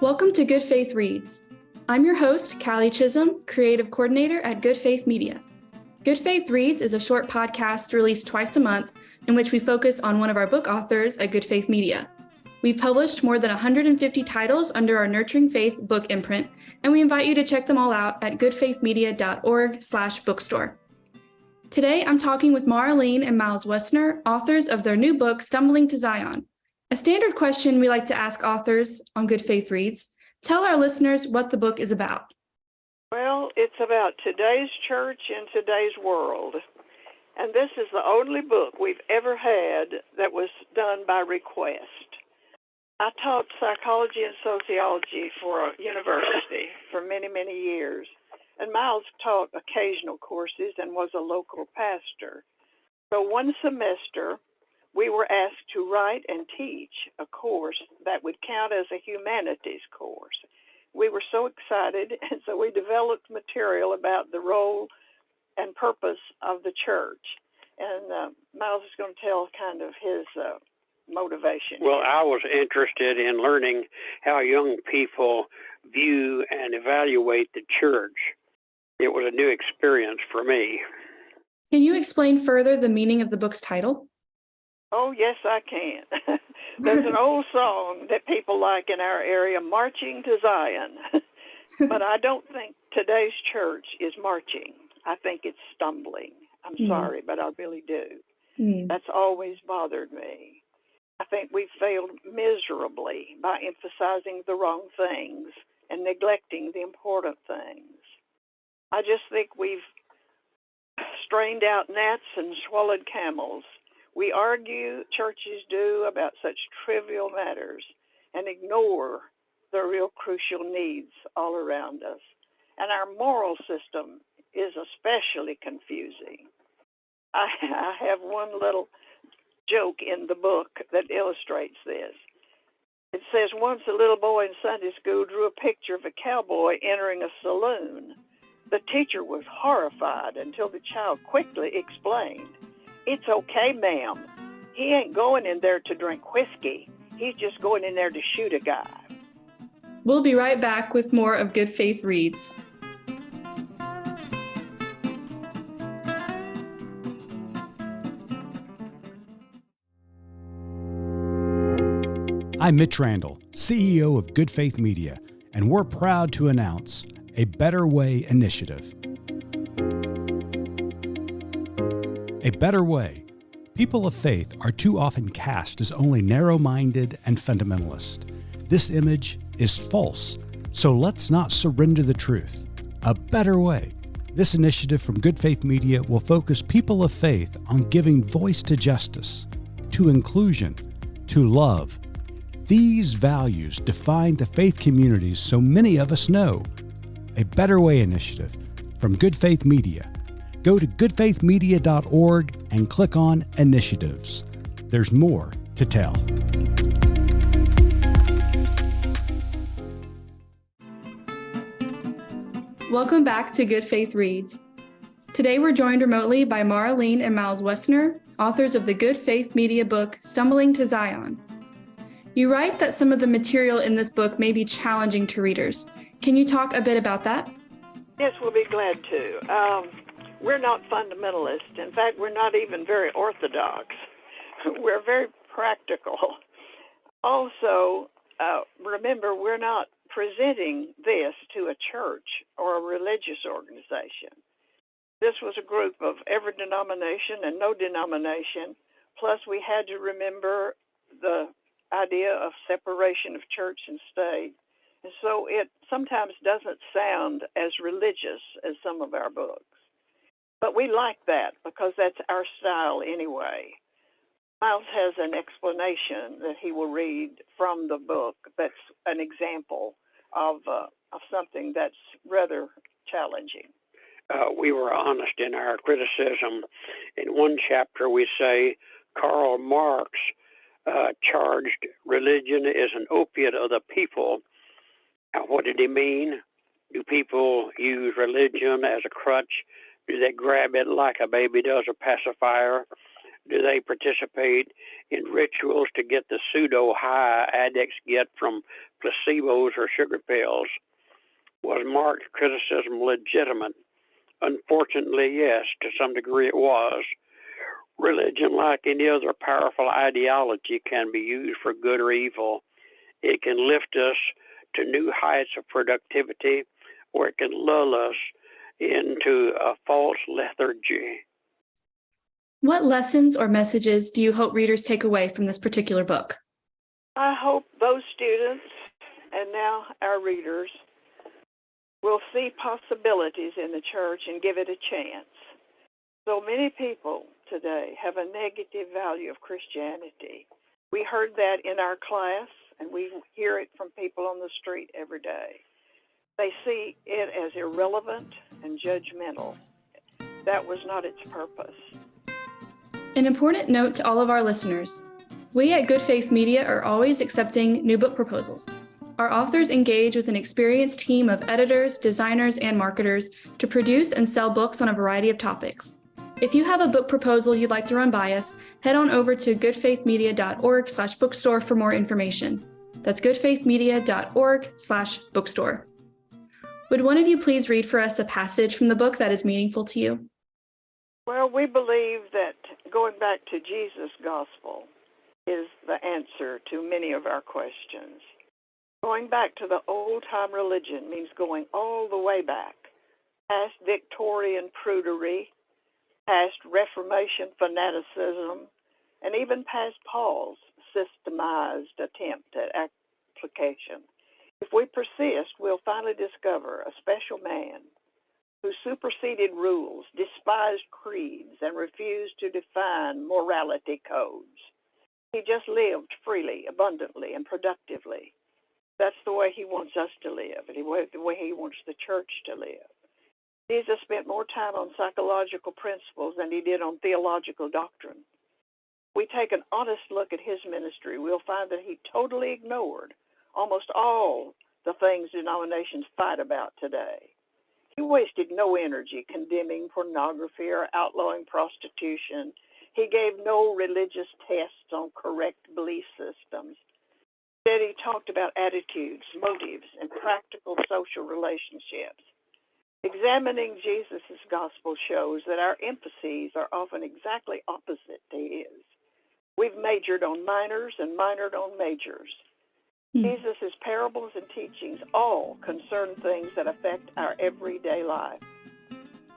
Welcome to Good Faith Reads. I'm your host, Cally Chisholm, Creative Coordinator at Good Faith Media. Good Faith Reads is a short podcast released twice a month in which we focus on one of our book authors at Good Faith Media. We've published more than 150 titles under our Nurturing Faith book imprint, and we invite you to check them all out at goodfaithmedia.org/bookstore. Today, I'm talking with Maralene and Miles Wesner, authors of their new book, Stumbling to Zion. A standard question we like to ask authors on Good Faith Reads: tell our listeners what the book is about. Well, it's about today's church and today's world. And this is the only book we've ever had that was done by request. I taught psychology and sociology for a university for many, many years. And Miles taught occasional courses and was a local pastor. So one semester, we were asked to write and teach a course that would count as a humanities course. We were so excited, and so we developed material about the role and purpose of the church. And Miles is going to tell kind of his motivation. Well, I was interested in learning how young people view and evaluate the church. It was a new experience for me. Can you explain further the meaning of the book's title? Oh, yes, I can. There's an old song that people like in our area, Marching to Zion. But I don't think today's church is marching. I think it's stumbling. I'm sorry, but I really do. That's always bothered me. I think we failed miserably by emphasizing the wrong things and neglecting the important things. I just think we've strained out gnats and swallowed camels. We argue, churches do, about such trivial matters and ignore the real crucial needs all around us. And our moral system is especially confusing. I have one little joke in the book that illustrates this. It says, once a little boy in Sunday school drew a picture of a cowboy entering a saloon. The teacher was horrified until the child quickly explained, "It's okay, ma'am. He ain't going in there to drink whiskey. He's just going in there to shoot a guy." We'll be right back with more of Good Faith Reads. I'm Mitch Randall, CEO of Good Faith Media, and we're proud to announce a Better Way initiative. A better way. People of faith are too often cast as only narrow-minded and fundamentalist. This image is false, so let's not surrender the truth. A better way. This initiative from Good Faith Media will focus people of faith on giving voice to justice, to inclusion, to love. These values define the faith communities so many of us know. A Better Way initiative from Good Faith Media. Go to goodfaithmedia.org and click on Initiatives. There's more to tell. Welcome back to Good Faith Reads. Today we're joined remotely by Maralene and Miles Wesner, authors of the Good Faith Media book, Stumbling to Zion. You write that some of the material in this book may be challenging to readers. Can you talk a bit about that? Yes, we'll be glad to. We're not fundamentalists. In fact, we're not even very orthodox. We're very practical. Also, remember, we're not presenting this to a church or a religious organization. This was a group of every denomination and no denomination. Plus, we had to remember the idea of separation of church and state. And so it sometimes doesn't sound as religious as some of our books. But we like that because that's our style anyway. Miles has an explanation that he will read from the book that's an example of something that's rather challenging. We were honest in our criticism. In one chapter we say Karl Marx charged religion is an opiate of the people. Now, what did he mean? Do people use religion as a crutch? Do they grab it like a baby does a pacifier? Do they participate in rituals to get the pseudo high addicts get from placebos or sugar pills? Was Mark's criticism legitimate? Unfortunately, yes, to some degree it was. Religion, like any other powerful ideology, can be used for good or evil. It can lift us to new heights of productivity, or it can lull us into a false lethargy. What lessons or messages do you hope readers take away from this particular book? I hope those students and now our readers will see possibilities in the church and give it a chance. So many people today have a negative value of Christianity. We heard that in our class, and we hear it from people on the street every day. They see it as irrelevant and judgmental. That was not its purpose. An important note to all of our listeners. We at Good Faith Media are always accepting new book proposals. Our authors engage with an experienced team of editors, designers, and marketers to produce and sell books on a variety of topics. If you have a book proposal you'd like to run by us, head on over to goodfaithmedia.org/bookstore for more information. That's goodfaithmedia.org/bookstore. Would one of you please read for us a passage from the book that is meaningful to you? Well, we believe that going back to Jesus' gospel is the answer to many of our questions. Going back to the old-time religion means going all the way back, past Victorian prudery, past Reformation fanaticism, and even past Paul's systemized attempt at application. If we persist, we'll finally discover a special man who superseded rules, despised creeds, and refused to define morality codes. He just lived freely, abundantly, and productively. That's the way he wants us to live, and the way he wants the church to live. Jesus spent more time on psychological principles than he did on theological doctrine. If we take an honest look at his ministry, we'll find that he totally ignored almost all the things denominations fight about today. He wasted no energy condemning pornography or outlawing prostitution. He gave no religious tests on correct belief systems. Instead, he talked about attitudes, motives, and practical social relationships. Examining Jesus' gospel shows that our emphases are often exactly opposite to his. We've majored on minors and minored on majors. Jesus' parables and teachings all concern things that affect our everyday life.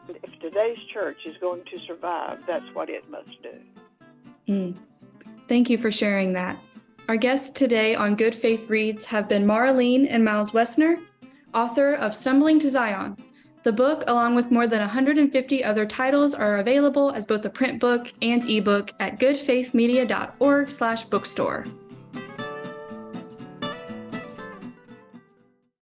And if today's church is going to survive, that's what it must do. Thank you for sharing that. Our guests today on Good Faith Reads have been Maralene and Miles Wesner, author of Stumbling to Zion. The book, along with more than 150 other titles, are available as both a print book and ebook at goodfaithmedia.org/bookstore.